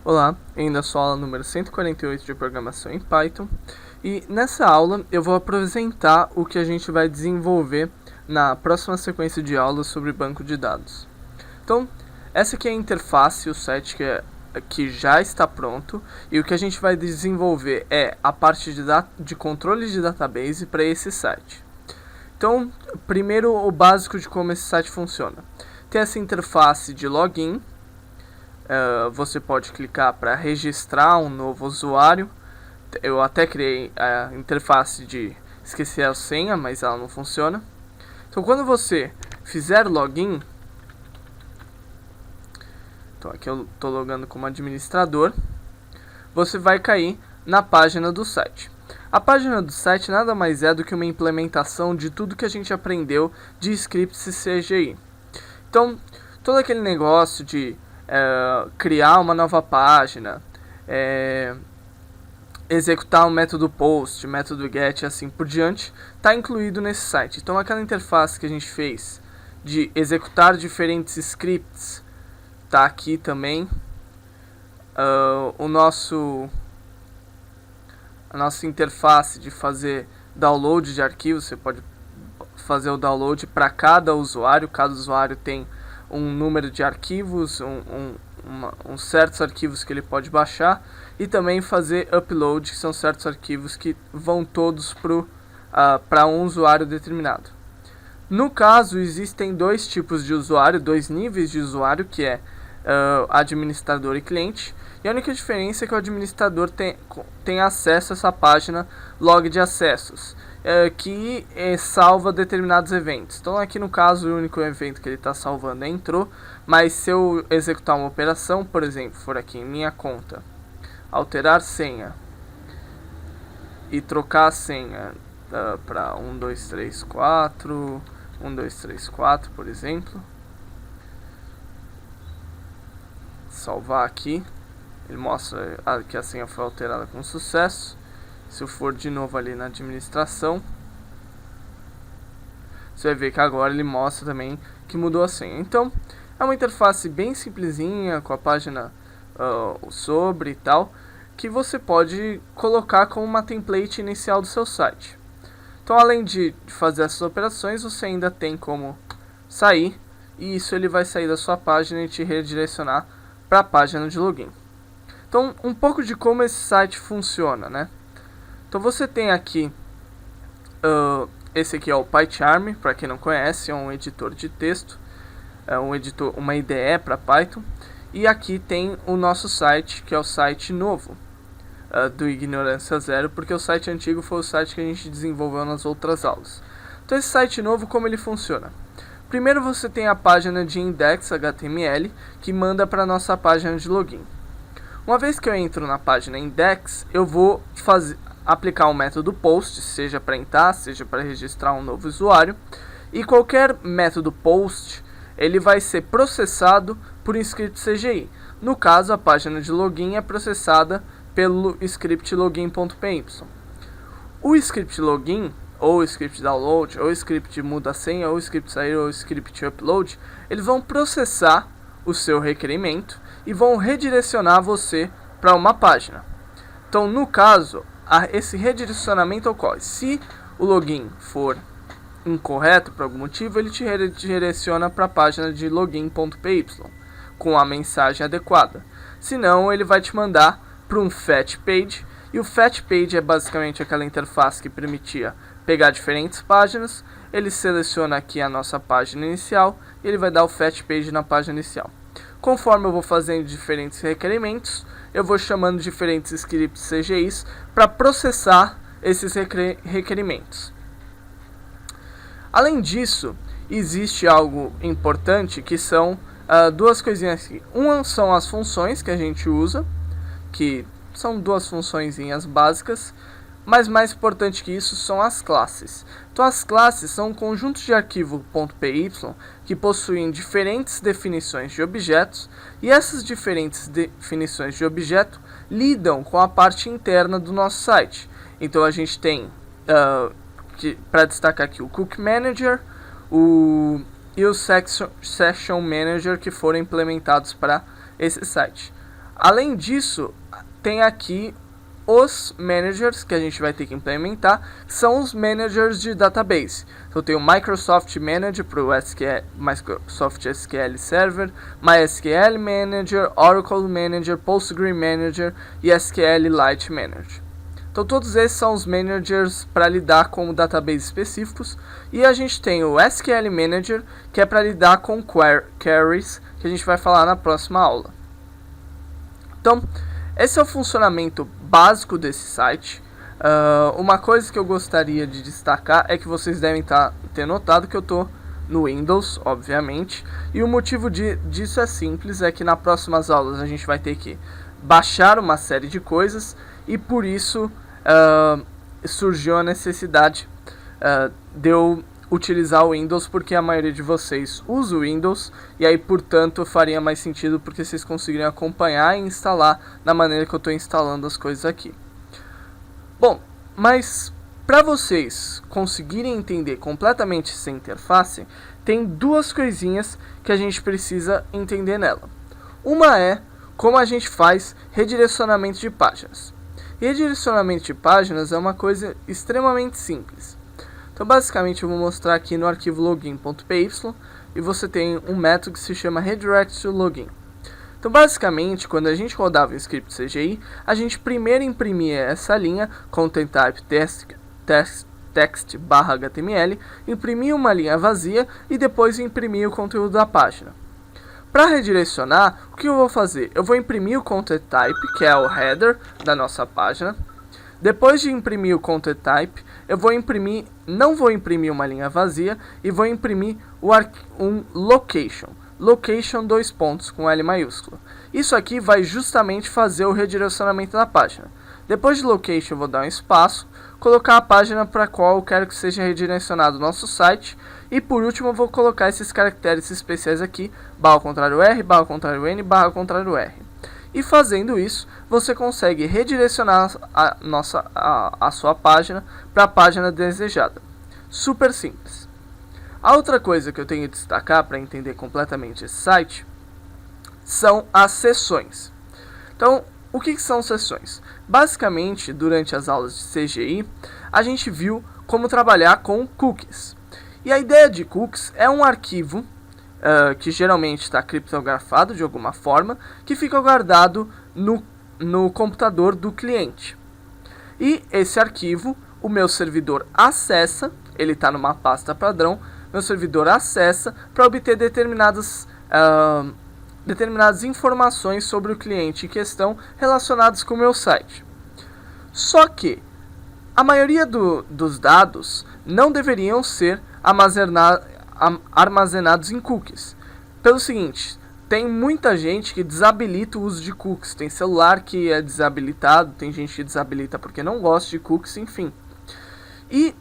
Olá, ainda sou a aula número 148 de programação em Python e nessa aula eu vou apresentar o que a gente vai desenvolver na próxima sequência de aulas sobre banco de dados. Então, essa aqui é a interface, o site que já está pronto, e o que a gente vai desenvolver é a parte de controle de database para esse site. Então, primeiro o básico de como esse site funciona. Tem essa interface de login. Você pode clicar para registrar um novo usuário. Eu até criei a interface de esquecer a senha, mas ela não funciona. Então quando você fizer login, então aqui eu estou logando como administrador, você vai cair na página do site. A página do site nada mais é do que uma implementação de tudo que a gente aprendeu de scripts e CGI. Então, todo aquele negócio de criar uma nova página, executar o método post, método get e assim por diante, está incluído nesse site. Então aquela interface que a gente fez de executar diferentes scripts está aqui também. A nossa interface de fazer download de arquivos, você pode fazer o download para cada usuário tem um número de arquivos, certos arquivos que ele pode baixar, e também fazer upload, que são certos arquivos que vão todos para um usuário determinado. No caso, existem dois tipos de usuário, dois níveis de usuário, que é administrador e cliente, e a única diferença é que o administrador tem acesso a essa página log de acessos, que salva determinados eventos. Então aqui no caso o único evento que ele está salvando é entrou, mas se eu executar uma operação, por exemplo, for aqui em minha conta, alterar senha e trocar a senha para 1234, 1234, por exemplo, salvar aqui, ele mostra que a senha foi alterada com sucesso. Se eu for de novo ali na administração, você vai ver que agora ele mostra também que mudou a senha. Então, é uma interface bem simplesinha, com a página sobre e tal, que você pode colocar como uma template inicial do seu site. Então, além de fazer essas operações, você ainda tem como sair, e isso ele vai sair da sua página e te redirecionar para a página de login. Então, um pouco de como esse site funciona, né? Então você tem aqui, esse aqui é o PyCharm, para quem não conhece, é um editor de texto, uma IDE para Python. E aqui tem o nosso site, que é o site novo, do Ignorância Zero, porque o site antigo foi o site que a gente desenvolveu nas outras aulas. Então esse site novo, como ele funciona? Primeiro você tem a página de index.html, que manda para a nossa página de login. Uma vez que eu entro na página index, eu vou aplicar um método post, seja para entrar, seja para registrar um novo usuário, e qualquer método post ele vai ser processado por um script CGI. No caso, a página de login é processada pelo script login.py. O script login, ou script download, ou script muda a senha, ou script sair, ou script upload, eles vão processar o seu requerimento e vão redirecionar você para uma página. Então, no caso, esse redirecionamento ocorre. Se o login for incorreto por algum motivo, ele te redireciona para a página de login.py com a mensagem adequada. Se não, ele vai te mandar para um fetch page, e o fetch page é basicamente aquela interface que permitia pegar diferentes páginas. Ele seleciona aqui a nossa página inicial e ele vai dar o fetch page na página inicial. Conforme eu vou fazendo diferentes requerimentos, eu vou chamando diferentes scripts CGIs para processar esses requerimentos. Além disso, existe algo importante que são duas coisinhas aqui. Uma são as funções que a gente usa, que são duas funçõezinhas básicas, mas mais importante que isso são as classes. Então as classes são conjuntos de arquivo .py que possuem diferentes definições de objetos, e essas diferentes definições de objeto lidam com a parte interna do nosso site. Então a gente tem, para destacar aqui, o Cook Manager e o Session Manager, que foram implementados para esse site. Além disso, tem aqui os managers que a gente vai ter que implementar, são os managers de database. Então tem o Microsoft Manager para o Microsoft SQL Server, MySQL Manager, Oracle Manager, Postgre Manager e SQLite Manager. Então todos esses são os managers para lidar com databases específicos. E a gente tem o SQL Manager, que é para lidar com queries, que a gente vai falar na próxima aula. Então, esse é o funcionamento básico desse site. Uma coisa que eu gostaria de destacar é que vocês devem ter notado que eu estou no Windows, obviamente. E o motivo disso é simples, é que nas próximas aulas a gente vai ter que baixar uma série de coisas. E por isso surgiu a necessidade de eu utilizar o Windows, porque a maioria de vocês usa o Windows, e aí portanto faria mais sentido porque vocês conseguiriam acompanhar e instalar da maneira que eu estou instalando as coisas aqui. Bom, mas para vocês conseguirem entender completamente essa interface, tem duas coisinhas que a gente precisa entender nela. Uma é como a gente faz redirecionamento de páginas. Redirecionamento de páginas é uma coisa extremamente simples. Então basicamente eu vou mostrar aqui no arquivo login.py e você tem um método que se chama redirect_to_login. Então basicamente quando a gente rodava o script CGI, a gente primeiro imprimia essa linha content type text/html, imprimia uma linha vazia e depois imprimia o conteúdo da página. Para redirecionar, o que eu vou fazer? Eu vou imprimir o content type, que é o header da nossa página. Depois de imprimir o content type, eu não vou imprimir uma linha vazia e vou imprimir um location. Location 2 pontos com L maiúsculo. Isso aqui vai justamente fazer o redirecionamento da página. Depois de location eu vou dar um espaço, colocar a página para a qual eu quero que seja redirecionado o nosso site. E por último eu vou colocar esses caracteres especiais aqui, /R, /N, /R. E fazendo isso, você consegue redirecionar a sua página para a página desejada. Super simples. A outra coisa que eu tenho que destacar para entender completamente esse site são as seções. Então, o que são seções? Basicamente, durante as aulas de CGI, a gente viu como trabalhar com cookies. E a ideia de cookies é um arquivo que geralmente está criptografado de alguma forma, que fica guardado no computador do cliente. E esse arquivo, o meu servidor acessa, ele está numa pasta padrão, meu servidor acessa para obter determinadas informações sobre o cliente em questão relacionadas com o meu site. Só que a maioria dos dados não deveriam ser armazenados em cookies. Pelo seguinte, tem muita gente que desabilita o uso de cookies. Tem celular que é desabilitado, tem gente que desabilita porque não gosta de cookies, enfim. E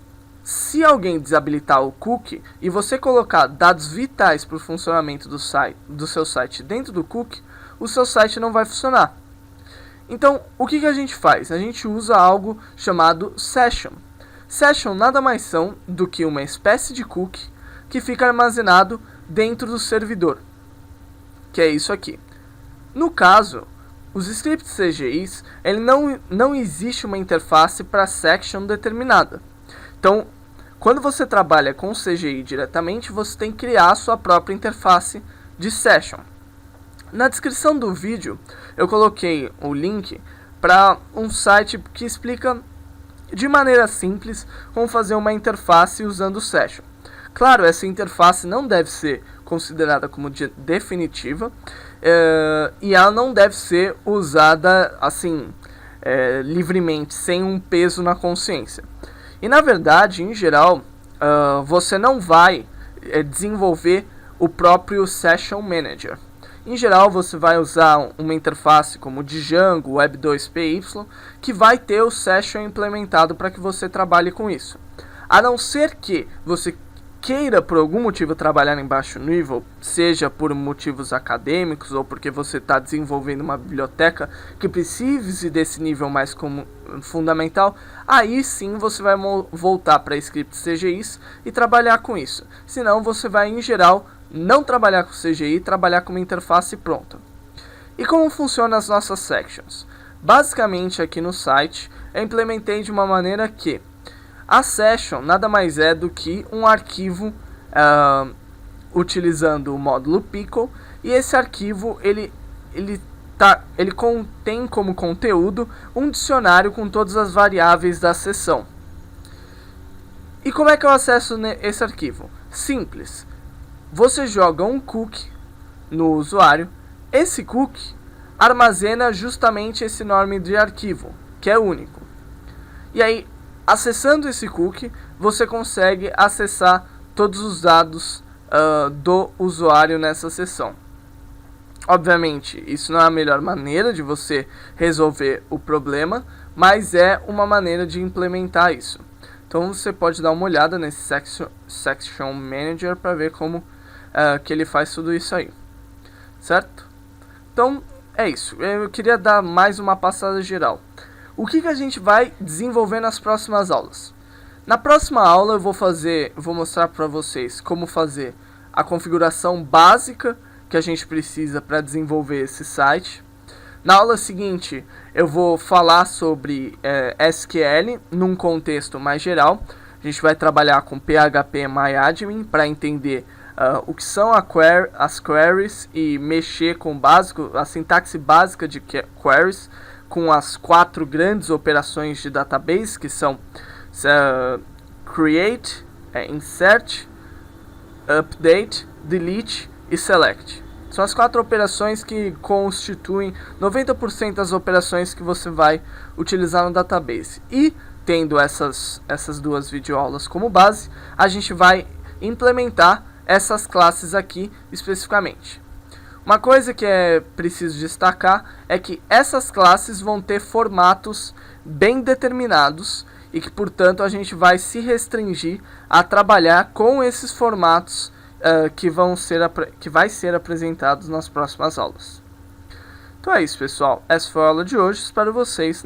se alguém desabilitar o cookie e você colocar dados vitais para o funcionamento do seu site dentro do cookie, o seu site não vai funcionar. Então, o que a gente faz? A gente usa algo chamado Session. Session nada mais são do que uma espécie de cookie que fica armazenado dentro do servidor, que é isso aqui. No caso, os scripts CGIs, não existe uma interface para section determinada. Então, quando você trabalha com o CGI diretamente, você tem que criar a sua própria interface de session. Na descrição do vídeo, eu coloquei o link para um site que explica de maneira simples como fazer uma interface usando o session. Claro, essa interface não deve ser considerada como definitiva e ela não deve ser usada assim livremente, sem um peso na consciência. E na verdade, em geral, você não vai desenvolver o próprio Session Manager. Em geral, você vai usar uma interface como o Django, Web2py, que vai ter o Session implementado para que você trabalhe com isso. A não ser que você queira por algum motivo trabalhar em baixo nível, seja por motivos acadêmicos ou porque você está desenvolvendo uma biblioteca que precise desse nível mais fundamental, aí sim você vai voltar para scripts CGIs e trabalhar com isso. Senão você vai, em geral, não trabalhar com CGI, trabalhar com uma interface pronta. E como funcionam as nossas sections? Basicamente aqui no site eu implementei de uma maneira que a session nada mais é do que um arquivo utilizando o módulo Pickle, e esse arquivo ele contém como conteúdo um dicionário com todas as variáveis da seção. E como é que eu acesso esse arquivo? Simples. Você joga um cookie no usuário, esse cookie armazena justamente esse nome de arquivo, que é único. E aí, acessando esse cookie, você consegue acessar todos os dados do usuário nessa seção. Obviamente, isso não é a melhor maneira de você resolver o problema, mas é uma maneira de implementar isso. Então você pode dar uma olhada nesse Section Manager para ver como que ele faz tudo isso aí, certo? Então é isso, eu queria dar mais uma passada geral. O que a gente vai desenvolver nas próximas aulas? Na próxima aula eu vou mostrar para vocês como fazer a configuração básica que a gente precisa para desenvolver esse site. Na aula seguinte eu vou falar sobre SQL num contexto mais geral. A gente vai trabalhar com PHP MyAdmin para entender o que são as queries e mexer com a sintaxe básica de queries, com as 4 grandes operações de database, que são create, insert, update, delete e select. São as 4 operações que constituem 90% das operações que você vai utilizar no database. E, tendo essas 2 videoaulas como base, a gente vai implementar essas classes aqui especificamente. Uma coisa que é preciso destacar é que essas classes vão ter formatos bem determinados e que, portanto, a gente vai se restringir a trabalhar com esses formatos que vai ser apresentados nas próximas aulas. Então é isso, pessoal. Essa foi a aula de hoje. Espero vocês